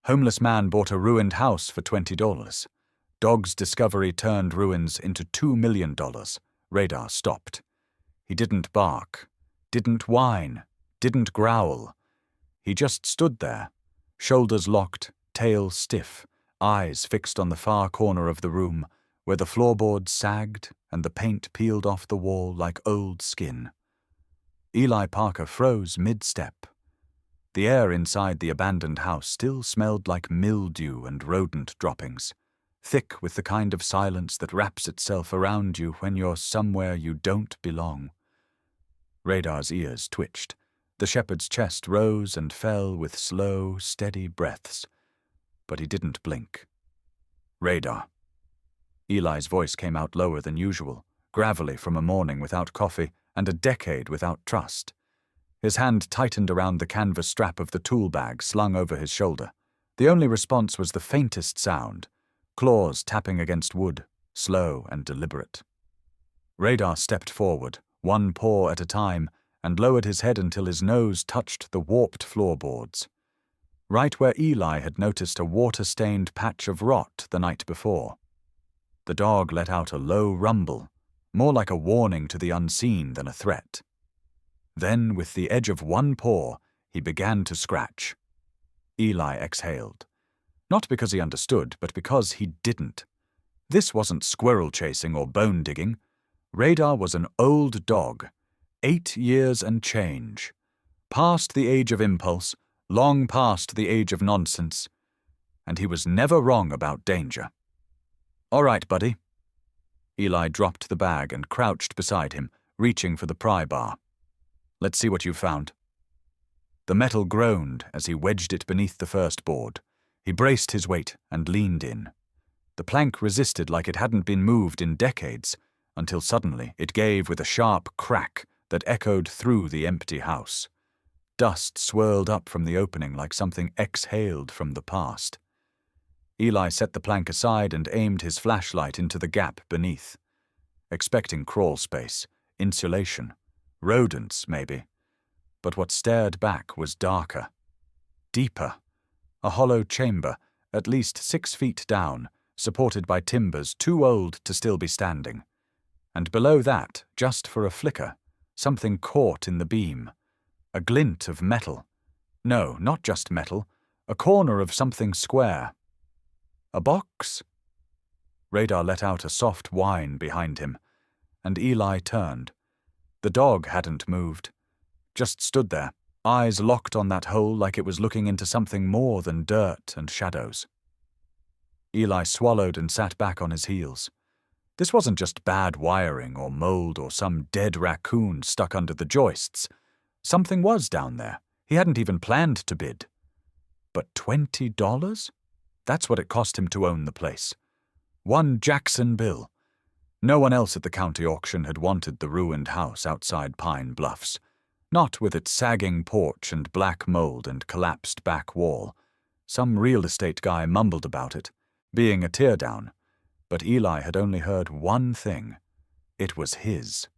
Homeless man bought a ruined house for $20. Dog's discovery turned ruins into $2 million. Radar stopped. He didn't bark, didn't whine, didn't growl. He just stood there, shoulders locked, tail stiff, eyes fixed on the far corner of the room, where the floorboards sagged and the paint peeled off the wall like old skin. Eli Parker froze mid-step. The air inside the abandoned house still smelled like mildew and rodent droppings, thick with the kind of silence that wraps itself around you when you're somewhere you don't belong. Radar's ears twitched. The shepherd's chest rose and fell with slow, steady breaths, but he didn't blink. Radar. Eli's voice came out lower than usual, gravelly from a morning without coffee and a decade without trust. His hand tightened around the canvas strap of the tool bag slung over his shoulder. The only response was the faintest sound, claws tapping against wood, slow and deliberate. Radar stepped forward, one paw at a time, and lowered his head until his nose touched the warped floorboards. Right where Eli had noticed a water-stained patch of rot the night before. The dog let out a low rumble, more like a warning to the unseen than a threat. Then, with the edge of one paw, he began to scratch. Eli exhaled. Not because he understood, but because he didn't. This wasn't squirrel chasing or bone digging. Radar was an old dog, 8 years and change, past the age of impulse, long past the age of nonsense, and he was never wrong about danger. "All right, buddy." Eli dropped the bag and crouched beside him, reaching for the pry bar. "Let's see what you found." The metal groaned as he wedged it beneath the first board. He braced his weight and leaned in. The plank resisted like it hadn't been moved in decades, until suddenly it gave with a sharp crack that echoed through the empty house. Dust swirled up from the opening like something exhaled from the past. Eli set the plank aside and aimed his flashlight into the gap beneath, expecting crawl space, insulation, rodents maybe. But what stared back was darker, deeper, a hollow chamber, at least 6 feet down, supported by timbers too old to still be standing. And below that, just for a flicker, something caught in the beam. A glint of metal. No, not just metal. A corner of something square. A box? Radar let out a soft whine behind him, and Eli turned. The dog hadn't moved. Just stood there, eyes locked on that hole like it was looking into something more than dirt and shadows. Eli swallowed and sat back on his heels. This wasn't just bad wiring or mold or some dead raccoon stuck under the joists. Something was down there. He hadn't even planned to bid. But $20? That's what it cost him to own the place. One Jackson bill. No one else at the county auction had wanted the ruined house outside Pine Bluffs. Not with its sagging porch and black mold and collapsed back wall. Some real estate guy mumbled about it, being a teardown. But Eli had only heard one thing. It was his.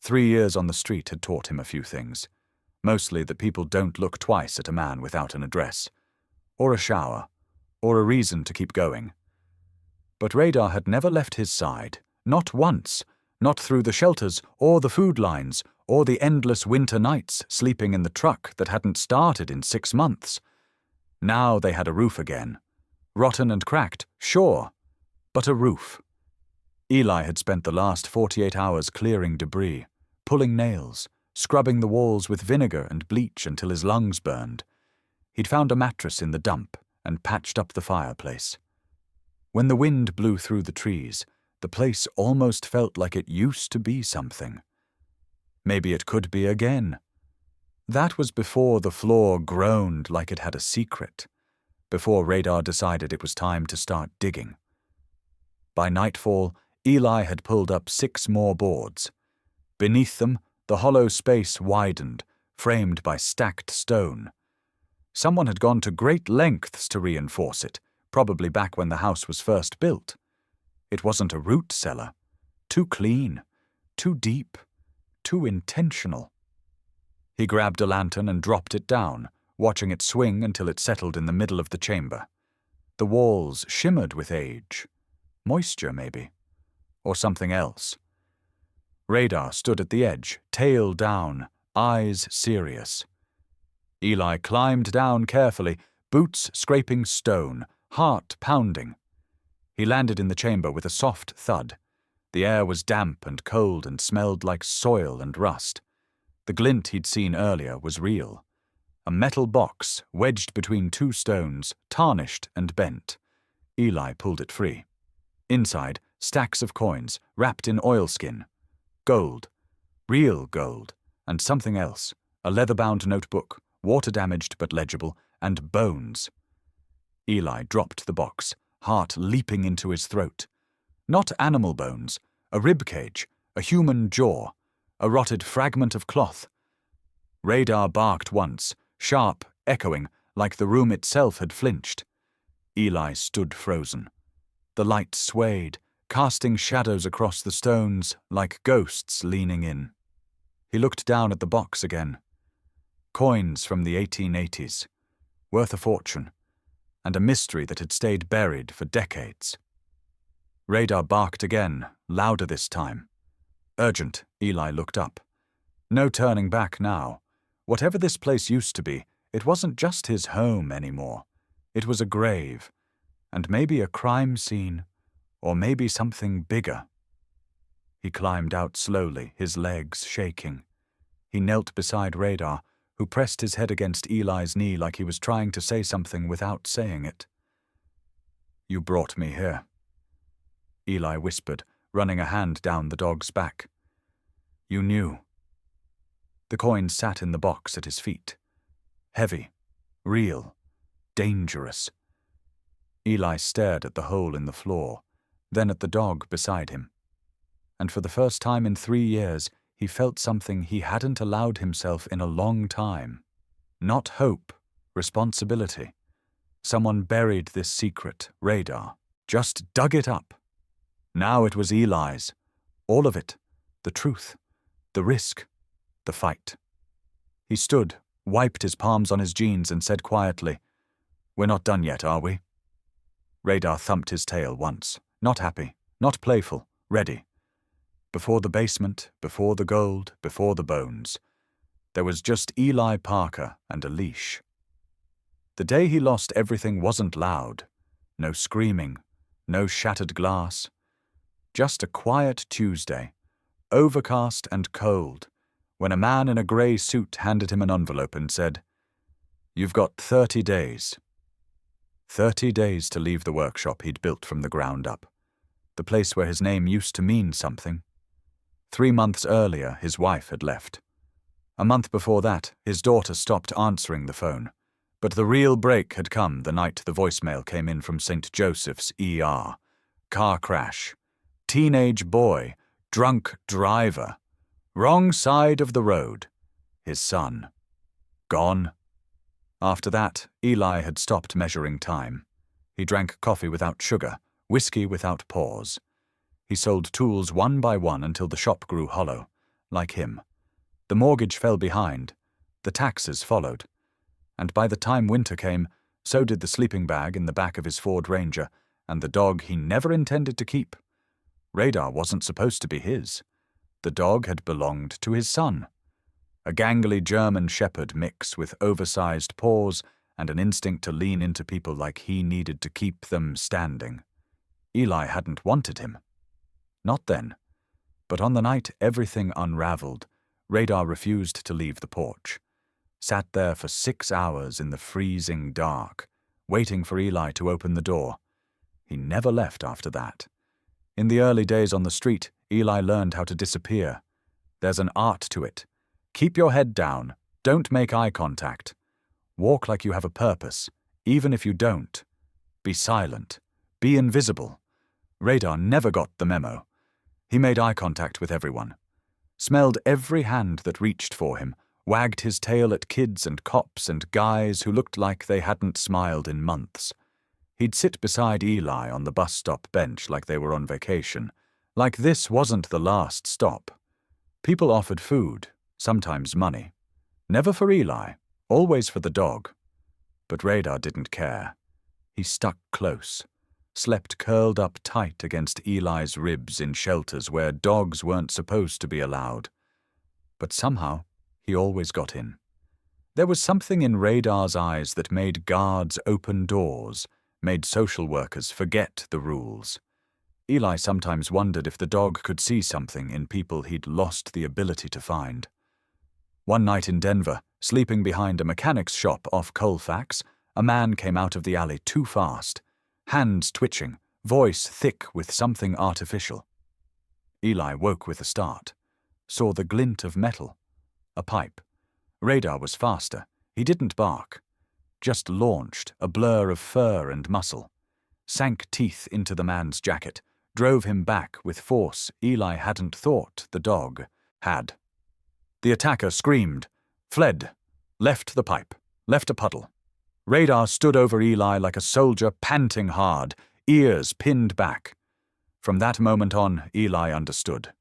3 years on the street had taught him a few things. Mostly that people don't look twice at a man without an address, or a shower, or a reason to keep going. But Radar had never left his side, not once, not through the shelters or the food lines or the endless winter nights sleeping in the truck that hadn't started in 6 months. Now they had a roof again. Rotten and cracked, sure, but a roof. Eli had spent the last 48 hours clearing debris, pulling nails, scrubbing the walls with vinegar and bleach until his lungs burned. He'd found a mattress in the dump and patched up the fireplace. When the wind blew through the trees, the place almost felt like it used to be something. Maybe it could be again. That was before the floor groaned like it had a secret, before Radar decided it was time to start digging. By nightfall, Eli had pulled up 6 more boards. Beneath them, the hollow space widened, framed by stacked stone. Someone had gone to great lengths to reinforce it, probably back when the house was first built. It wasn't a root cellar. Too clean, too deep, too intentional. He grabbed a lantern and dropped it down, watching it swing until it settled in the middle of the chamber. The walls shimmered with age. Moisture, maybe. Or something else. Radar stood at the edge, tail down, eyes serious. Eli climbed down carefully, boots scraping stone, heart pounding. He landed in the chamber with a soft thud. The air was damp and cold and smelled like soil and rust. The glint he'd seen earlier was real. A metal box, wedged between two stones, tarnished and bent. Eli pulled it free. Inside, stacks of coins, wrapped in oilskin. Gold. Real gold. And something else. A leather-bound notebook, water-damaged but legible, and bones. Eli dropped the box, heart leaping into his throat. Not animal bones, a rib cage, a human jaw, a rotted fragment of cloth. Radar barked once, sharp, echoing, like the room itself had flinched. Eli stood frozen. The light swayed, casting shadows across the stones like ghosts leaning in. He looked down at the box again. Coins from the 1880s, worth a fortune, and a mystery that had stayed buried for decades. Radar barked again, louder this time. Urgent, Eli looked up. No turning back now. Whatever this place used to be, it wasn't just his home anymore. It was a grave, and maybe a crime scene, or maybe something bigger. He climbed out slowly, his legs shaking. He knelt beside Radar, who pressed his head against Eli's knee like he was trying to say something without saying it. "You brought me here," Eli whispered, running a hand down the dog's back. "You knew." The coin sat in the box at his feet. Heavy, real, dangerous. Eli stared at the hole in the floor, then at the dog beside him. And for the first time in 3 years, he felt something he hadn't allowed himself in a long time. Not hope, responsibility. Someone buried this secret, Radar, just dug it up. Now it was Eli's. All of it. The truth. The risk. The fight. He stood, wiped his palms on his jeans and said quietly, "We're not done yet, are we?" Radar thumped his tail once. Not happy, not playful, ready. Before the basement, before the gold, before the bones. There was just Eli Parker and a leash. The day he lost everything wasn't loud. No screaming, no shattered glass. Just a quiet Tuesday, overcast and cold, when a man in a grey suit handed him an envelope and said, "You've got 30 days. 30 days to leave the workshop he'd built from the ground up. The place where his name used to mean something. 3 months earlier, his wife had left. A month before that, his daughter stopped answering the phone. But the real break had come the night the voicemail came in from St. Joseph's ER. Car crash. Teenage boy. Drunk driver. Wrong side of the road. His son. Gone. After that, Eli had stopped measuring time. He drank coffee without sugar, whiskey without pause. He sold tools one by one until the shop grew hollow, like him. The mortgage fell behind. The taxes followed. And by the time winter came, so did the sleeping bag in the back of his Ford Ranger and the dog he never intended to keep. Radar wasn't supposed to be his. The dog had belonged to his son. A gangly German shepherd mix with oversized paws and an instinct to lean into people like he needed to keep them standing. Eli hadn't wanted him. Not then. But on the night everything unraveled, Radar refused to leave the porch. Sat there for 6 hours in the freezing dark, waiting for Eli to open the door. He never left after that. In the early days on the street, Eli learned how to disappear. There's an art to it. Keep your head down. Don't make eye contact. Walk like you have a purpose, even if you don't. Be silent. Be invisible. Radar never got the memo. He made eye contact with everyone. Smelled every hand that reached for him, wagged his tail at kids and cops and guys who looked like they hadn't smiled in months. He'd sit beside Eli on the bus stop bench like they were on vacation, like this wasn't the last stop. People offered food, sometimes money. Never for Eli, always for the dog. But Radar didn't care. He stuck close, slept curled up tight against Eli's ribs in shelters where dogs weren't supposed to be allowed. But somehow, he always got in. There was something in Radar's eyes that made guards open doors, made social workers forget the rules. Eli sometimes wondered if the dog could see something in people he'd lost the ability to find. One night in Denver, sleeping behind a mechanic's shop off Colfax, a man came out of the alley too fast, hands twitching, voice thick with something artificial. Eli woke with a start, saw the glint of metal, a pipe. Radar was faster. He didn't bark, just launched, a blur of fur and muscle, sank teeth into the man's jacket, drove him back with force Eli hadn't thought the dog had. The attacker screamed, fled, left the pipe, left a puddle. Radar stood over Eli like a soldier, panting hard, ears pinned back. From that moment on, Eli understood.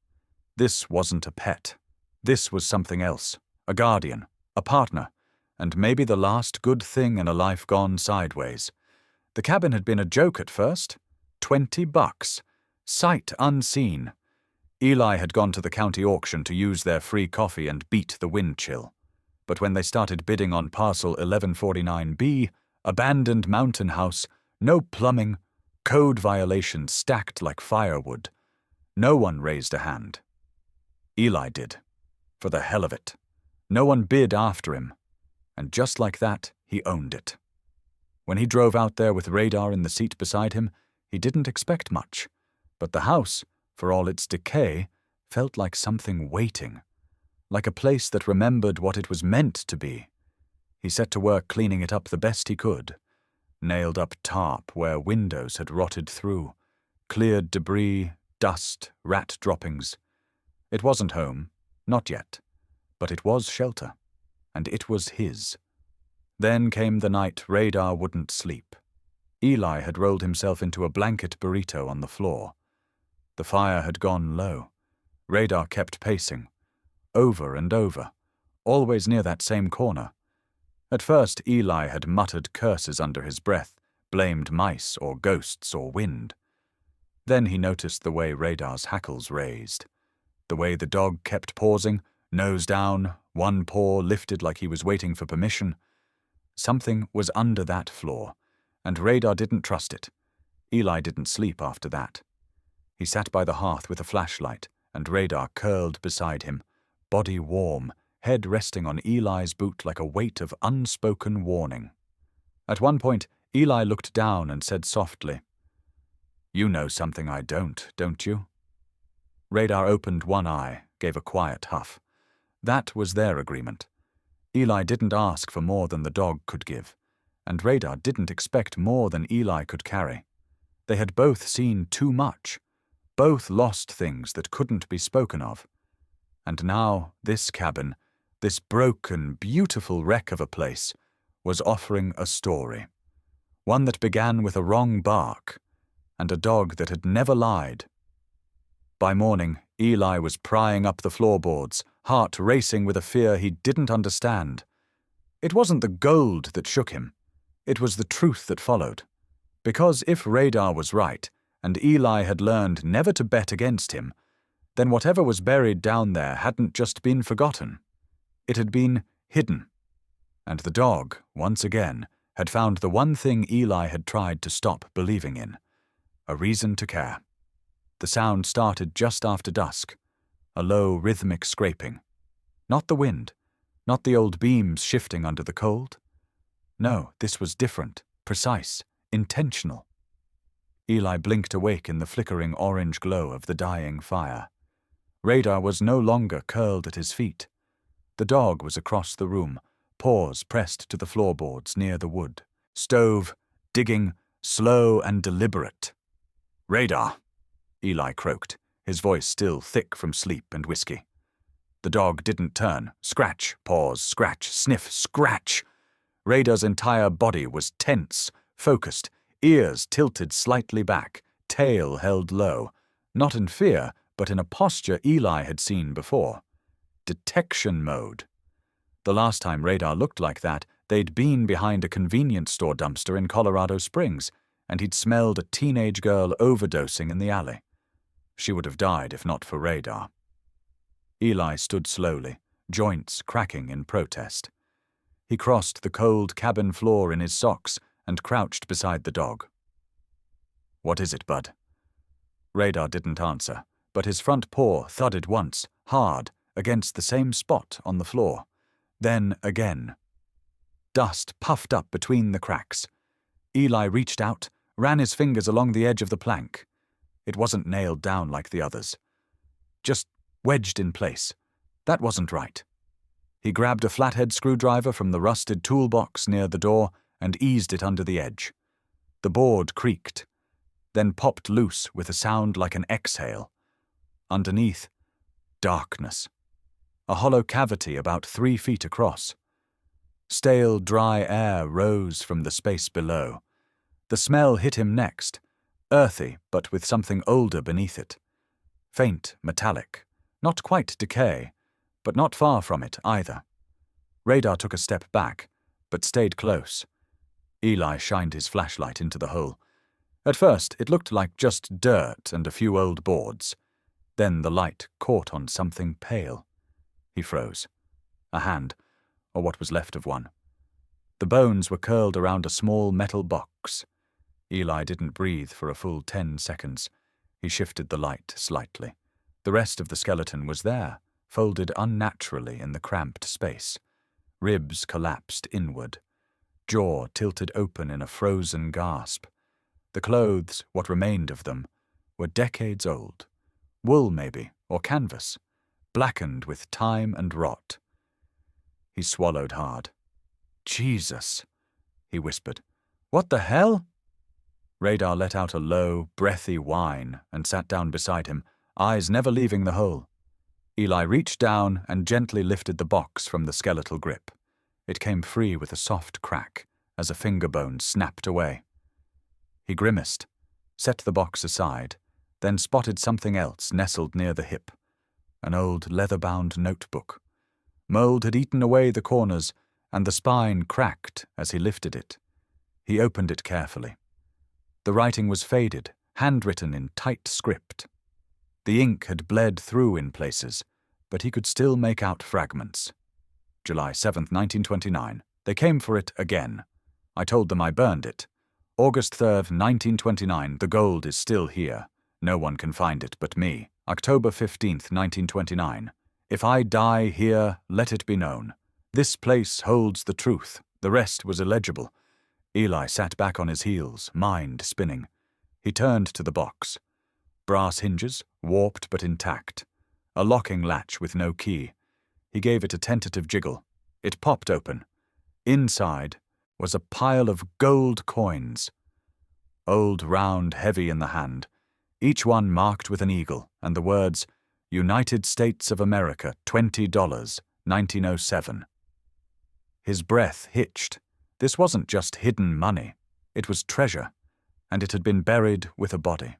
This wasn't a pet. This was something else, a guardian, a partner, and maybe the last good thing in a life gone sideways. The cabin had been a joke at first. $20. Sight unseen. Eli had gone to the county auction to use their free coffee and beat the wind chill. But when they started bidding on parcel 1149B, abandoned mountain house, no plumbing, code violations stacked like firewood, no one raised a hand. Eli did, for the hell of it. No one bid after him, and just like that, he owned it. When he drove out there with Radar in the seat beside him, he didn't expect much, but the house, for all its decay, felt like something waiting, like a place that remembered what it was meant to be. He set to work cleaning it up the best he could, nailed up tarp where windows had rotted through, cleared debris, dust, rat droppings. It wasn't home, not yet. But it was shelter, and it was his. Then came the night Radar wouldn't sleep. Eli had rolled himself into a blanket burrito on the floor. The fire had gone low. Radar kept pacing, over and over, always near that same corner. At first, Eli had muttered curses under his breath, blamed mice or ghosts or wind. Then he noticed the way Radar's hackles raised, the way the dog kept pausing, nose down, one paw lifted like he was waiting for permission. Something was under that floor, and Radar didn't trust it. Eli didn't sleep after that. He sat by the hearth with a flashlight, and Radar curled beside him, body warm, head resting on Eli's boot like a weight of unspoken warning. At one point, Eli looked down and said softly, "You know something I don't you?" Radar opened one eye, gave a quiet huff. That was their agreement. Eli didn't ask for more than the dog could give, and Radar didn't expect more than Eli could carry. They had both seen too much, both lost things that couldn't be spoken of. And now this cabin, this broken, beautiful wreck of a place, was offering a story. One that began with a wrong bark, and a dog that had never lied. By morning, Eli was prying up the floorboards, heart racing with a fear he didn't understand. It wasn't the gold that shook him. It was the truth that followed. Because if Radar was right, and Eli had learned never to bet against him, then whatever was buried down there hadn't just been forgotten. It had been hidden. And the dog, once again, had found the one thing Eli had tried to stop believing in, a reason to care. The sound started just after dusk, a low rhythmic scraping. Not the wind, not the old beams shifting under the cold. No, this was different, precise, intentional. Eli blinked awake in the flickering orange glow of the dying fire. Radar was no longer curled at his feet. The dog was across the room, paws pressed to the floorboards near the wood. Stove, digging, slow and deliberate. "Radar," Eli croaked, his voice still thick from sleep and whiskey. The dog didn't turn. Scratch, pause, scratch, sniff, scratch. Radar's entire body was tense, focused, ears tilted slightly back, tail held low, not in fear, but in a posture Eli had seen before. Detection mode. The last time radar looked like that, they'd been behind a convenience store dumpster in Colorado Springs, and he'd smelled a teenage girl overdosing in the alley. She would have died if not for radar. Eli stood slowly, joints cracking in protest. He crossed the cold cabin floor in his socks and crouched beside the dog. "What is it, bud?" Radar didn't answer, but his front paw thudded once, hard, against the same spot on the floor. Then again. Dust puffed up between the cracks. Eli reached out, ran his fingers along the edge of the plank. It wasn't nailed down like the others. Just wedged in place. That wasn't right. He grabbed a flathead screwdriver from the rusted toolbox near the door and eased it under the edge. The board creaked, then popped loose with a sound like an exhale. Underneath, darkness. A hollow cavity about 3 feet across. Stale, dry air rose from the space below. The smell hit him next, earthy but with something older beneath it. Faint, metallic, not quite decay, but not far from it either. Radar took a step back, but stayed close. Eli shined his flashlight into the hole. At first, it looked like just dirt and a few old boards. Then the light caught on something pale. He froze. A hand, or what was left of one. The bones were curled around a small metal box. Eli didn't breathe for a full 10 seconds. He shifted the light slightly. The rest of the skeleton was there, folded unnaturally in the cramped space. Ribs collapsed inward. Jaw tilted open in a frozen gasp. The clothes, what remained of them, were decades old. Wool, maybe, or canvas, blackened with time and rot. He swallowed hard. "Jesus," he whispered. "What the hell?" Radar let out a low, breathy whine and sat down beside him, eyes never leaving the hole. Eli reached down and gently lifted the box from the skeletal grip. It came free with a soft crack as a finger bone snapped away. He grimaced, set the box aside, then spotted something else nestled near the hip. An old leather-bound notebook. Mold had eaten away the corners, and the spine cracked as he lifted it. He opened it carefully. The writing was faded, handwritten in tight script. The ink had bled through in places, but he could still make out fragments. July 7th, 1929. They came for it again. I told them I burned it. August 3rd, 1929. The gold is still here. No one can find it but me. October 15th, 1929. If I die here, let it be known. This place holds the truth. The rest was illegible. Eli sat back on his heels, mind spinning. He turned to the box. Brass hinges, warped but intact. A locking latch with no key. He gave it a tentative jiggle. It popped open. Inside was a pile of gold coins. Old, round, heavy in the hand. Each one marked with an eagle and the words, United States of America, $20, 1907. His breath hitched. This wasn't just hidden money. It was treasure, and it had been buried with a body.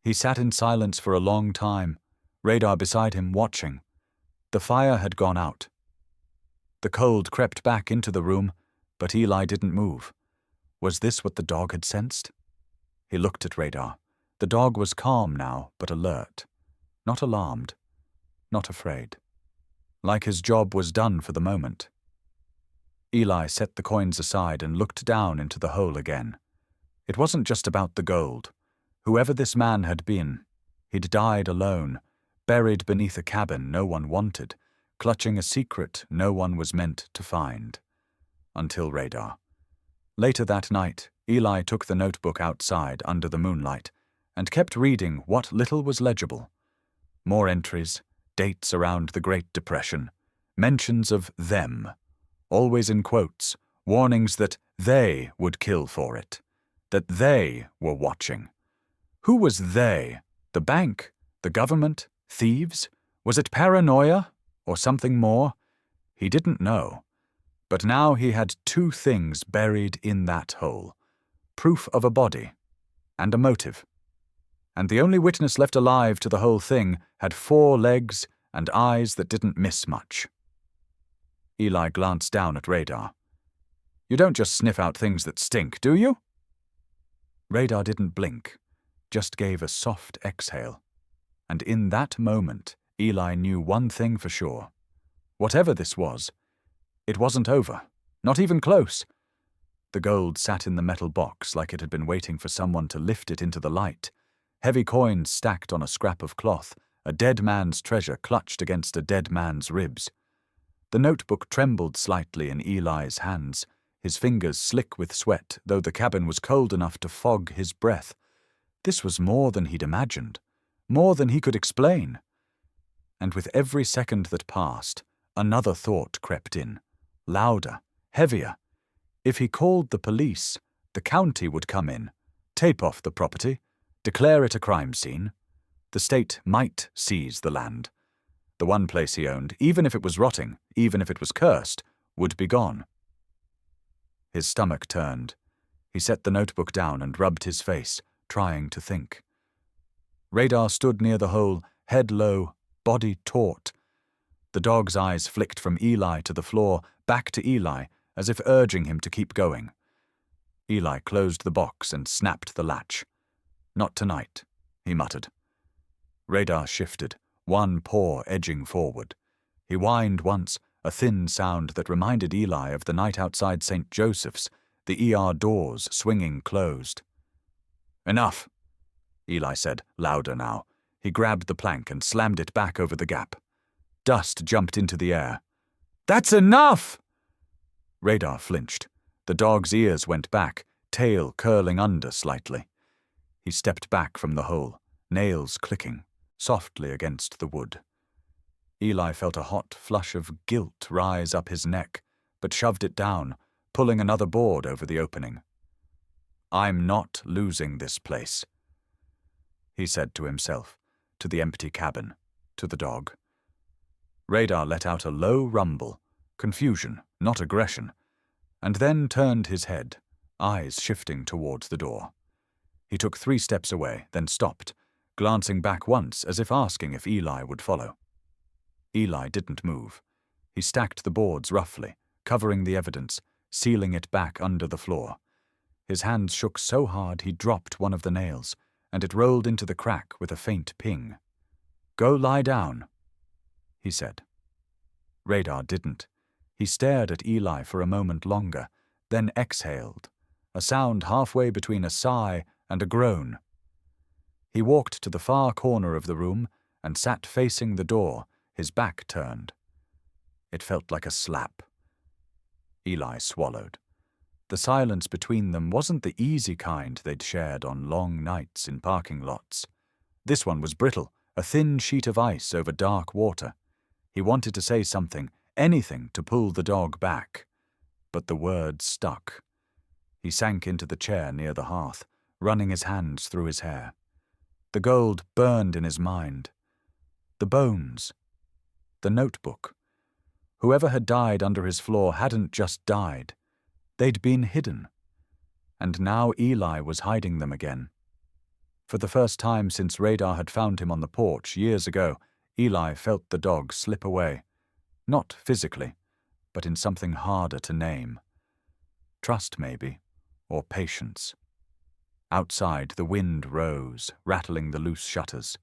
He sat in silence for a long time, Radar beside him watching. The fire had gone out. The cold crept back into the room, but Eli didn't move. Was this what the dog had sensed? He looked at Radar. The dog was calm now, but alert. Not alarmed. Not afraid. Like his job was done for the moment. Eli set the coins aside and looked down into the hole again. It wasn't just about the gold. Whoever this man had been, he'd died alone, buried beneath a cabin no one wanted, clutching a secret no one was meant to find. Until Radar. Later that night, Eli took the notebook outside under the moonlight and kept reading what little was legible. More entries, dates around the Great Depression, mentions of them, always in quotes, warnings that they would kill for it, that they were watching. Who was they? The bank? The government? Thieves? Was it paranoia? Or something more? He didn't know. But now he had two things buried in that hole. Proof of a body. And a motive. And the only witness left alive to the whole thing had 4 legs and eyes that didn't miss much. Eli glanced down at Radar. "You don't just sniff out things that stink, do you?" Radar didn't blink, just gave a soft exhale. And in that moment, Eli knew one thing for sure. Whatever this was, it wasn't over. Not even close. The gold sat in the metal box like it had been waiting for someone to lift it into the light. Heavy coins stacked on a scrap of cloth, a dead man's treasure clutched against a dead man's ribs. The notebook trembled slightly in Eli's hands, his fingers slick with sweat, though the cabin was cold enough to fog his breath. This was more than he'd imagined, more than he could explain. And with every second that passed, another thought crept in, louder, heavier. If he called the police, the county would come in, tape off the property, declare it a crime scene. The state might seize the land. The one place he owned, even if it was rotting, even if it was cursed, would be gone. His stomach turned. He set the notebook down and rubbed his face, trying to think. Radar stood near the hole, head low, body taut. The dog's eyes flicked from Eli to the floor, back to Eli, as if urging him to keep going. Eli closed the box and snapped the latch. "Not tonight," he muttered. Radar shifted, one paw edging forward. He whined once, a thin sound that reminded Eli of the night outside St. Joseph's, the ER doors swinging closed. "Enough," Eli said, louder now. He grabbed the plank and slammed it back over the gap. Dust jumped into the air. "That's enough!" Radar flinched. The dog's ears went back, tail curling under slightly. He stepped back from the hole, nails clicking, softly against the wood. Eli felt a hot flush of guilt rise up his neck, but shoved it down, pulling another board over the opening. "I'm not losing this place," he said to himself, to the empty cabin, to the dog. Radar let out a low rumble, confusion, not aggression, and then turned his head, eyes shifting towards the door. He took 3 steps away, then stopped, glancing back once as if asking if Eli would follow. Eli didn't move. He stacked the boards roughly, covering the evidence, sealing it back under the floor. His hands shook so hard he dropped one of the nails, and it rolled into the crack with a faint ping. "Go lie down," he said. Radar didn't. He stared at Eli for a moment longer, then exhaled, a sound halfway between a sigh and a groan. He walked to the far corner of the room and sat facing the door, his back turned. It felt like a slap. Eli swallowed. The silence between them wasn't the easy kind they'd shared on long nights in parking lots. This one was brittle, a thin sheet of ice over dark water. He wanted to say something, anything to pull the dog back. But the words stuck. He sank into the chair near the hearth, running his hands through his hair. The gold burned in his mind. The bones. The notebook. Whoever had died under his floor hadn't just died. They'd been hidden. And now Eli was hiding them again. For the first time since Radar had found him on the porch years ago, Eli felt the dog slip away. Not physically, but in something harder to name. Trust, maybe, or patience. Outside, the wind rose, rattling the loose shutters.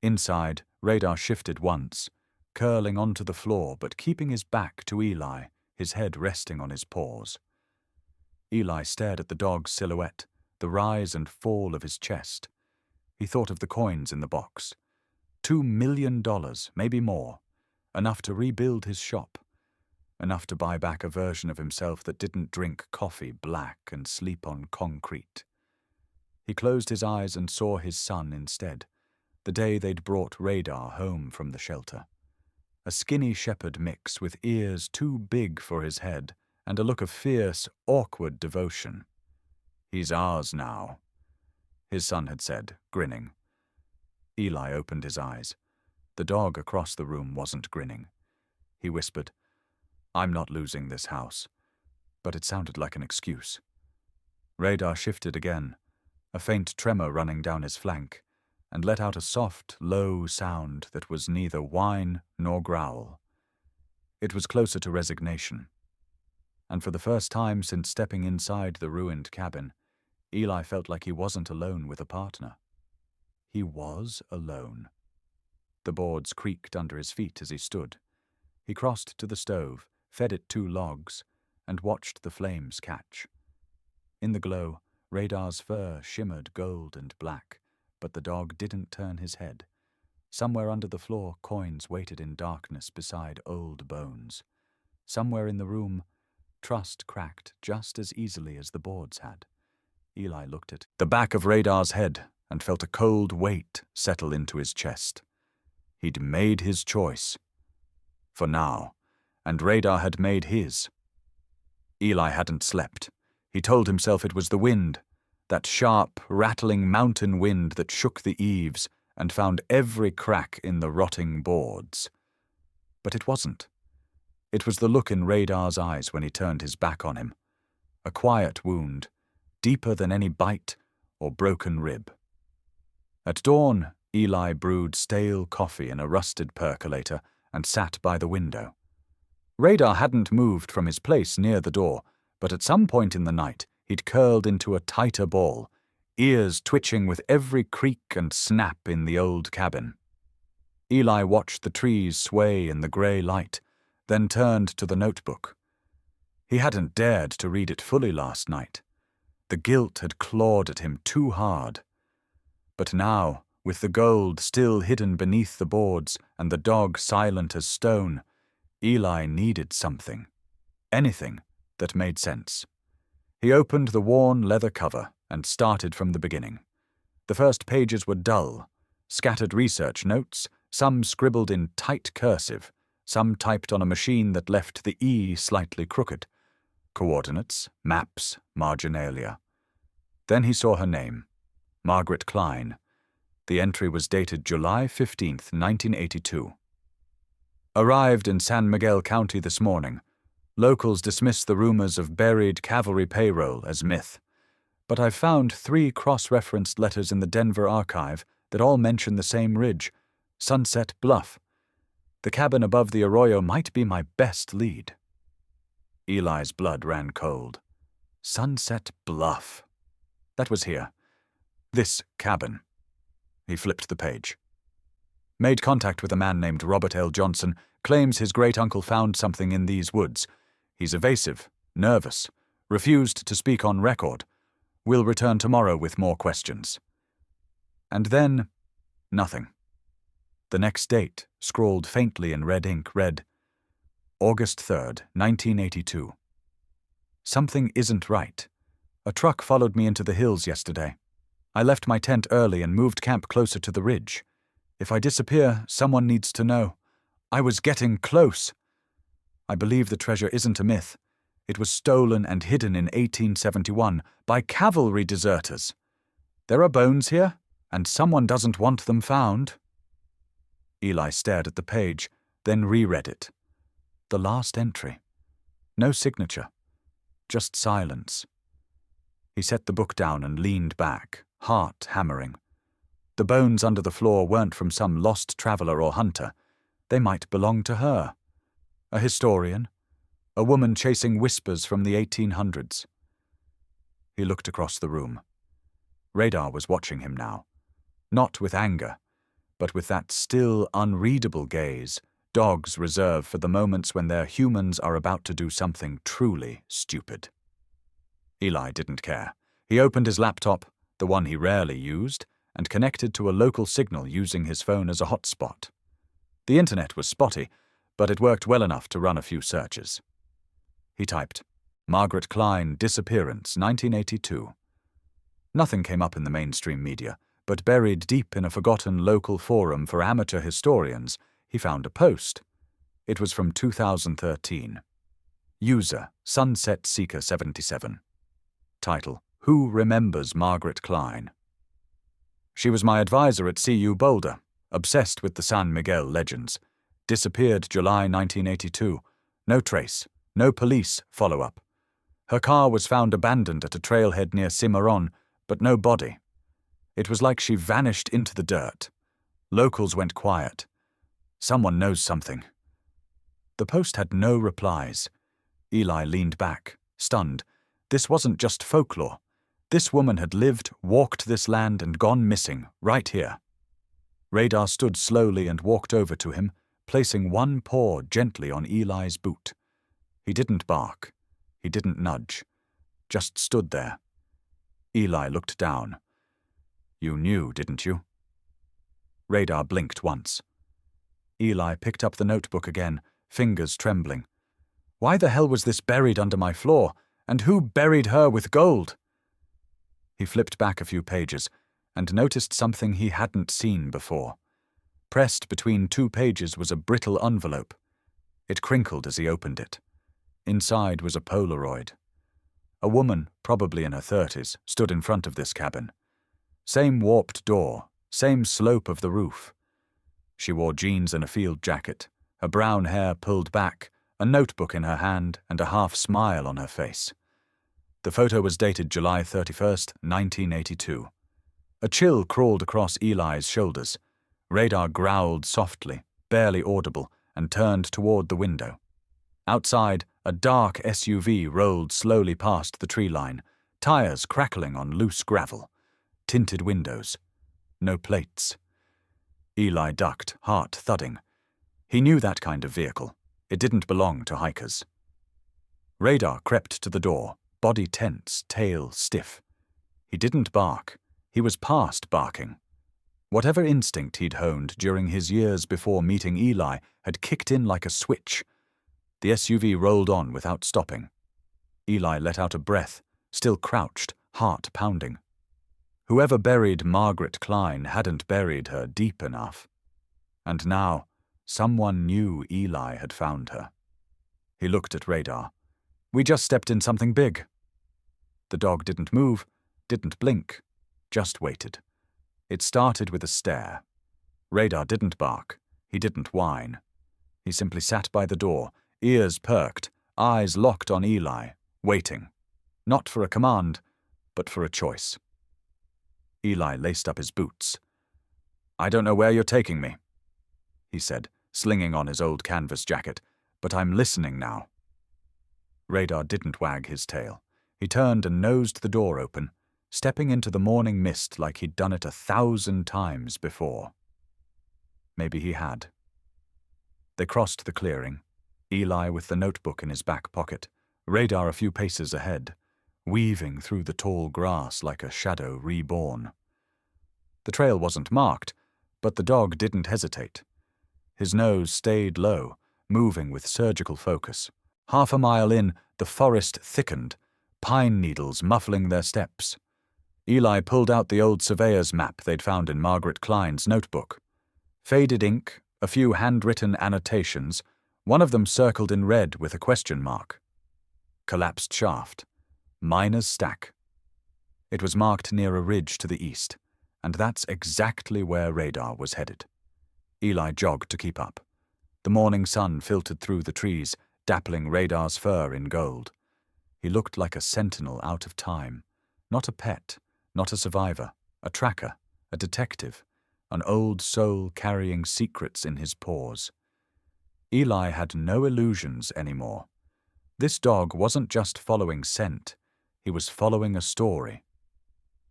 Inside, Radar shifted once, curling onto the floor but keeping his back to Eli, his head resting on his paws. Eli stared at the dog's silhouette, the rise and fall of his chest. He thought of the coins in the box. $2 million, maybe more. Enough to rebuild his shop. Enough to buy back a version of himself that didn't drink coffee black and sleep on concrete. He closed his eyes and saw his son instead, the day they'd brought Radar home from the shelter. A skinny shepherd mix with ears too big for his head and a look of fierce, awkward devotion. "He's ours now," his son had said, grinning. Eli opened his eyes. The dog across the room wasn't grinning. He whispered, "I'm not losing this house," but it sounded like an excuse. Radar shifted again, a faint tremor running down his flank, and let out a soft, low sound that was neither whine nor growl. It was closer to resignation. And for the first time since stepping inside the ruined cabin, Eli felt like he wasn't alone with a partner. He was alone. The boards creaked under his feet as he stood. He crossed to the stove, fed it 2 logs, and watched the flames catch. In the glow, Radar's fur shimmered gold and black, but the dog didn't turn his head. Somewhere under the floor, coins waited in darkness beside old bones. Somewhere in the room, trust cracked just as easily as the boards had. Eli looked at the back of Radar's head and felt a cold weight settle into his chest. He'd made his choice. For now, and Radar had made his. Eli hadn't slept. He told himself it was the wind, that sharp, rattling mountain wind that shook the eaves and found every crack in the rotting boards. But it wasn't. It was the look in Radar's eyes when he turned his back on him. A quiet wound, deeper than any bite or broken rib. At dawn, Eli brewed stale coffee in a rusted percolator and sat by the window. Radar hadn't moved from his place near the door, but at some point in the night he'd curled into a tighter ball, ears twitching with every creak and snap in the old cabin. Eli watched the trees sway in the grey light, then turned to the notebook. He hadn't dared to read it fully last night. The guilt had clawed at him too hard. But now, with the gold still hidden beneath the boards and the dog silent as stone, Eli needed something. Anything that made sense. He opened the worn leather cover and started from the beginning. The first pages were dull, scattered research notes, some scribbled in tight cursive, some typed on a machine that left the E slightly crooked. Coordinates, maps, marginalia. Then he saw her name, Margaret Klein. The entry was dated July 15th, 1982. Arrived in San Miguel County this morning. Locals dismissed the rumors of buried cavalry payroll as myth. But I've found 3 cross-referenced letters in the Denver archive that all mention the same ridge, Sunset Bluff. The cabin above the arroyo might be my best lead. Eli's blood ran cold. Sunset Bluff. That was here. This cabin. He flipped the page. Made contact with a man named Robert L. Johnson, claims his great-uncle found something in these woods. He's evasive, nervous, refused to speak on record. We'll return tomorrow with more questions. And then, nothing. The next date, scrawled faintly in red ink, read, August 3rd, 1982. Something isn't right. A truck followed me into the hills yesterday. I left my tent early and moved camp closer to the ridge. If I disappear, someone needs to know. I was getting close. I believe the treasure isn't a myth. It was stolen and hidden in 1871 by cavalry deserters. There are bones here, and someone doesn't want them found. Eli stared at the page, then reread it. The last entry. No signature. Just silence. He set the book down and leaned back, heart hammering. The bones under the floor weren't from some lost traveler or hunter. They might belong to her. A historian. A woman chasing whispers from the 1800s. He looked across the room. Radar was watching him now. Not with anger, but with that still, unreadable gaze dogs reserve for the moments when their humans are about to do something truly stupid. Eli didn't care. He opened his laptop, the one he rarely used, and connected to a local signal using his phone as a hotspot. The internet was spotty, but it worked well enough to run a few searches. He typed, Margaret Klein, disappearance, 1982. Nothing came up in the mainstream media, but buried deep in a forgotten local forum for amateur historians, he found a post. It was from 2013. User, Sunset Seeker 77. Title, Who Remembers Margaret Klein? She was my advisor at CU Boulder, obsessed with the San Miguel legends. Disappeared July 1982. No trace, no police follow-up. Her car was found abandoned at a trailhead near Cimarron, but no body. It was like she vanished into the dirt. Locals went quiet. Someone knows something. The post had no replies. Eli leaned back, stunned. This wasn't just folklore. This woman had lived, walked this land, and gone missing, right here. Radar stood slowly and walked over to him, placing one paw gently on Eli's boot. He didn't bark. He didn't nudge. Just stood there. Eli looked down. "You knew, didn't you?" Radar blinked once. Eli picked up the notebook again, fingers trembling. "Why the hell was this buried under my floor? And who buried her with gold?" He flipped back a few pages and noticed something he hadn't seen before. Pressed between 2 pages was a brittle envelope. It crinkled as he opened it. Inside was a Polaroid. A woman, probably in her 30s, stood in front of this cabin. Same warped door, same slope of the roof. She wore jeans and a field jacket, her brown hair pulled back, a notebook in her hand, and a half smile on her face. The photo was dated July 31st, 1982. A chill crawled across Eli's shoulders. Radar growled softly, barely audible, and turned toward the window. Outside, a dark SUV rolled slowly past the tree line, tires crackling on loose gravel. Tinted windows. No plates. Eli ducked, heart thudding. He knew that kind of vehicle. It didn't belong to hikers. Radar crept to the door, body tense, tail stiff. He didn't bark. He was past barking. Whatever instinct he'd honed during his years before meeting Eli had kicked in like a switch. The SUV rolled on without stopping. Eli let out a breath, still crouched, heart pounding. Whoever buried Margaret Klein hadn't buried her deep enough. And now, someone knew Eli had found her. He looked at Radar. "We just stepped in something big." The dog didn't move, didn't blink, just waited. It started with a stare. Radar didn't bark. He didn't whine. He simply sat by the door, ears perked, eyes locked on Eli, waiting. Not for a command, but for a choice. Eli laced up his boots. "I don't know where you're taking me," he said, slinging on his old canvas jacket, "but I'm listening now." Radar didn't wag his tail. He turned and nosed the door open, stepping into the morning mist like he'd done it 1,000 times before. Maybe he had. They crossed the clearing, Eli with the notebook in his back pocket, Radar a few paces ahead, weaving through the tall grass like a shadow reborn. The trail wasn't marked, but the dog didn't hesitate. His nose stayed low, moving with surgical focus. Half a mile in, the forest thickened, pine needles muffling their steps. Eli pulled out the old surveyor's map they'd found in Margaret Klein's notebook. Faded ink, a few handwritten annotations, one of them circled in red with a question mark. Collapsed shaft. Miner's stack. It was marked near a ridge to the east, and that's exactly where Radar was headed. Eli jogged to keep up. The morning sun filtered through the trees, dappling Radar's fur in gold. He looked like a sentinel out of time, not a pet, not a survivor, a tracker, a detective, an old soul carrying secrets in his paws. Eli had no illusions anymore. This dog wasn't just following scent, he was following a story.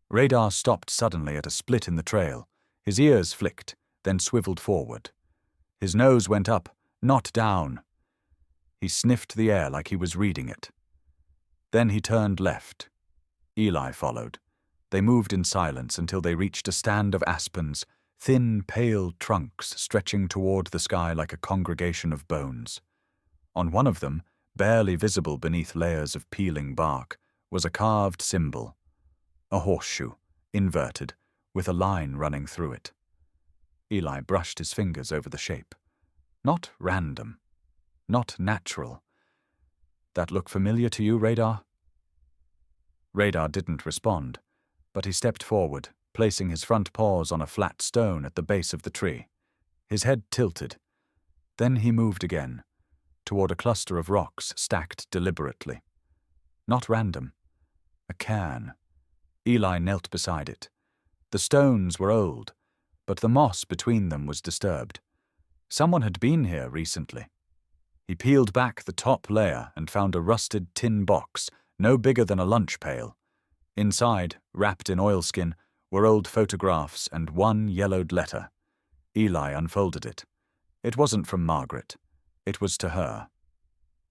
Radar stopped suddenly at a split in the trail. His ears flicked, then swiveled forward. His nose went up, not down. He sniffed the air like he was reading it. Then he turned left. Eli followed. They moved in silence until they reached a stand of aspens, thin, pale trunks stretching toward the sky like a congregation of bones. On one of them, barely visible beneath layers of peeling bark, was a carved symbol. A horseshoe, inverted, with a line running through it. Eli brushed his fingers over the shape. Not random. Not natural. "That look familiar to you, Radar?" Radar didn't respond, but he stepped forward, placing his front paws on a flat stone at the base of the tree. His head tilted. Then he moved again, toward a cluster of rocks stacked deliberately. Not random. A cairn. Eli knelt beside it. The stones were old, but the moss between them was disturbed. Someone had been here recently. He peeled back the top layer and found a rusted tin box, no bigger than a lunch pail. Inside, wrapped in oilskin, were old photographs and one yellowed letter. Eli unfolded it. It wasn't from Margaret. It was to her.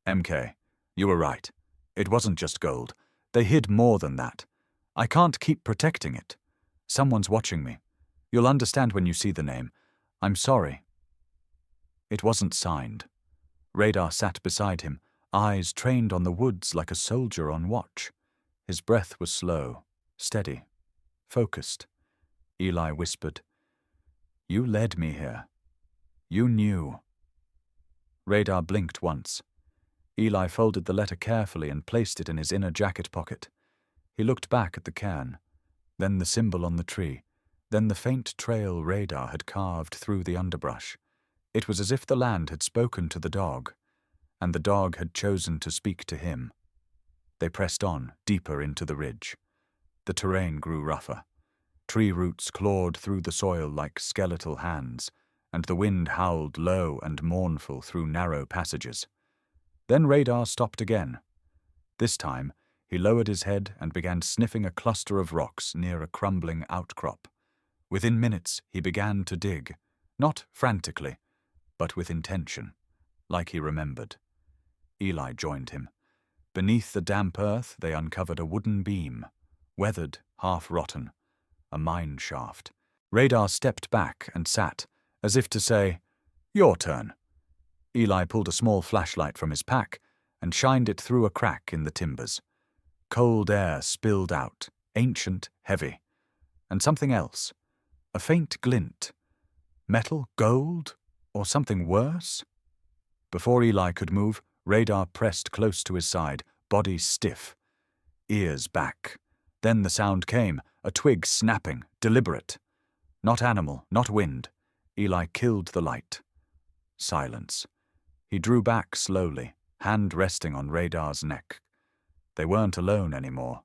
"MK, you were right. It wasn't just gold. They hid more than that. I can't keep protecting it. Someone's watching me. You'll understand when you see the name. I'm sorry." It wasn't signed. Radar sat beside him, eyes trained on the woods like a soldier on watch. His breath was slow, steady, focused. Eli whispered, "You led me here. You knew." Radar blinked once. Eli folded the letter carefully and placed it in his inner jacket pocket. He looked back at the cairn, then the symbol on the tree, then the faint trail Radar had carved through the underbrush. It was as if the land had spoken to the dog, and the dog had chosen to speak to him. They pressed on, deeper into the ridge. The terrain grew rougher. Tree roots clawed through the soil like skeletal hands, and the wind howled low and mournful through narrow passages. Then Radar stopped again. This time, he lowered his head and began sniffing a cluster of rocks near a crumbling outcrop. Within minutes, he began to dig, not frantically, but with intention, like he remembered. Eli joined him. Beneath the damp earth, they uncovered a wooden beam, weathered, half-rotten, a mine shaft. Radar stepped back and sat, as if to say, "Your turn." Eli pulled a small flashlight from his pack and shined it through a crack in the timbers. Cold air spilled out, ancient, heavy. And something else, a faint glint. Metal, gold, or something worse? Before Eli could move, Radar pressed close to his side, body stiff. Ears back. Then the sound came, a twig snapping, deliberate. Not animal, not wind. Eli killed the light. Silence. He drew back slowly, hand resting on Radar's neck. They weren't alone anymore.